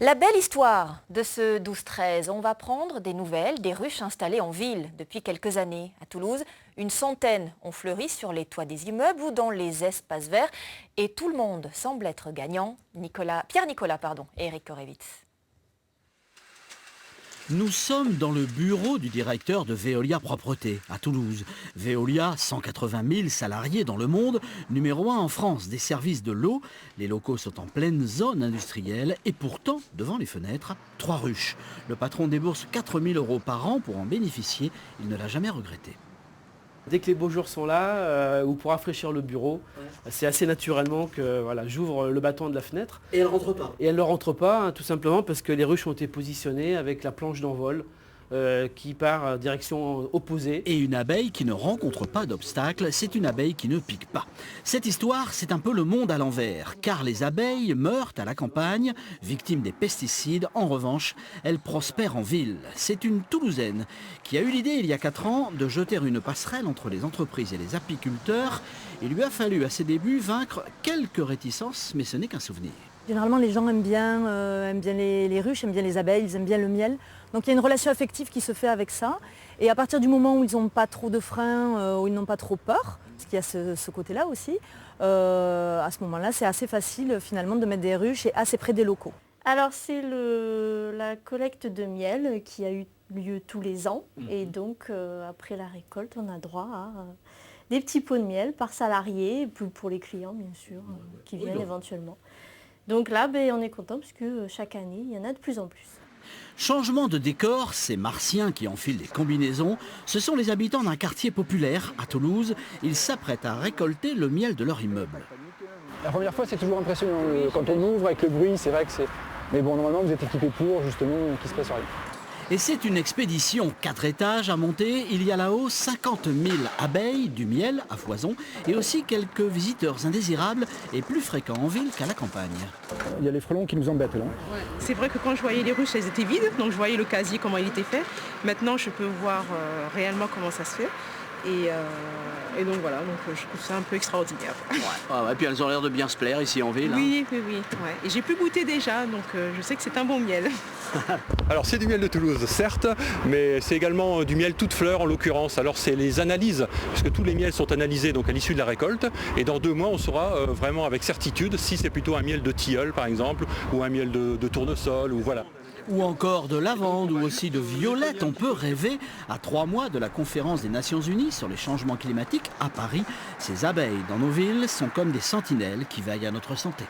La belle histoire de ce 12-13, on va prendre des nouvelles des ruches installées en ville depuis quelques années. À Toulouse, une centaine ont fleuri sur les toits des immeubles ou dans les espaces verts et tout le monde semble être gagnant. Pierre Nicolas et Eric Korevitz. Nous sommes dans le bureau du directeur de Veolia Propreté à Toulouse. Veolia, 180 000 salariés dans le monde, numéro 1 en France des services de l'eau. Les locaux sont en pleine zone industrielle et pourtant, devant les fenêtres, 3 ruches. Le patron débourse 4 000 € par an pour en bénéficier. Il ne l'a jamais regretté. Dès que les beaux jours sont là, ou pour rafraîchir le bureau, c'est assez naturellement que voilà, j'ouvre le battant de la fenêtre. Et elle ne rentre pas? Et elle ne rentre pas, hein, tout simplement parce que les ruches ont été positionnées avec la planche d'envol qui part direction opposée. Et une abeille qui ne rencontre pas d'obstacle, c'est une abeille qui ne pique pas. Cette histoire, c'est un peu le monde à l'envers, car les abeilles meurent à la campagne, victimes des pesticides. En revanche, elles prospèrent en ville. C'est une Toulousaine qui a eu l'idée il y a 4 ans de jeter une passerelle entre les entreprises et les apiculteurs. Il lui a fallu à ses débuts vaincre quelques réticences, mais ce n'est qu'un souvenir. Généralement, les gens aiment bien les ruches, aiment bien les abeilles, ils aiment bien le miel. Donc il y a une relation affective qui se fait avec ça. Et à partir du moment où ils n'ont pas trop de freins, où ils n'ont pas trop peur, parce qu'il y a ce côté-là aussi, à ce moment-là, c'est assez facile finalement de mettre des ruches et assez près des locaux. Alors c'est la collecte de miel qui a eu lieu tous les ans. Et donc après la récolte, on a droit à des petits pots de miel par salarié, et pour les clients bien sûr, qui viennent éventuellement. Donc là, on est content parce que chaque année, il y en a de plus en plus. Changement de décor, ces martiens qui enfilent des combinaisons, ce sont les habitants d'un quartier populaire à Toulouse. Ils s'apprêtent à récolter le miel de leur immeuble. La première fois, c'est toujours impressionnant. Quand on ouvre avec le bruit, c'est vrai que c'est... Mais bon, normalement, vous êtes équipé pour, justement, qu'il ne se passe rien. Et c'est une expédition 4 étages à monter. Il y a là-haut 50 000 abeilles, du miel à foison et aussi quelques visiteurs indésirables et plus fréquents en ville qu'à la campagne. Il y a les frelons qui nous embêtent là. Ouais. C'est vrai que quand je voyais les ruches, elles étaient vides, donc je voyais le casier, comment il était fait. Maintenant, je peux voir réellement comment ça se fait. Et donc voilà, je trouve ça un peu extraordinaire. Et puis elles ont l'air de bien se plaire ici en ville. Oui. Ouais. Et j'ai pu goûter déjà, donc je sais que c'est un bon miel. Alors c'est du miel de Toulouse, certes, mais c'est également du miel toute fleur en l'occurrence. Alors c'est les analyses, puisque tous les miels sont analysés donc à l'issue de la récolte. Et dans 2 mois, on saura vraiment avec certitude si c'est plutôt un miel de tilleul par exemple, ou un miel de tournesol, ou voilà. Ou encore de lavande ou aussi de violette. On peut rêver à 3 mois de la conférence des Nations Unies sur les changements climatiques à Paris. Ces abeilles dans nos villes sont comme des sentinelles qui veillent à notre santé.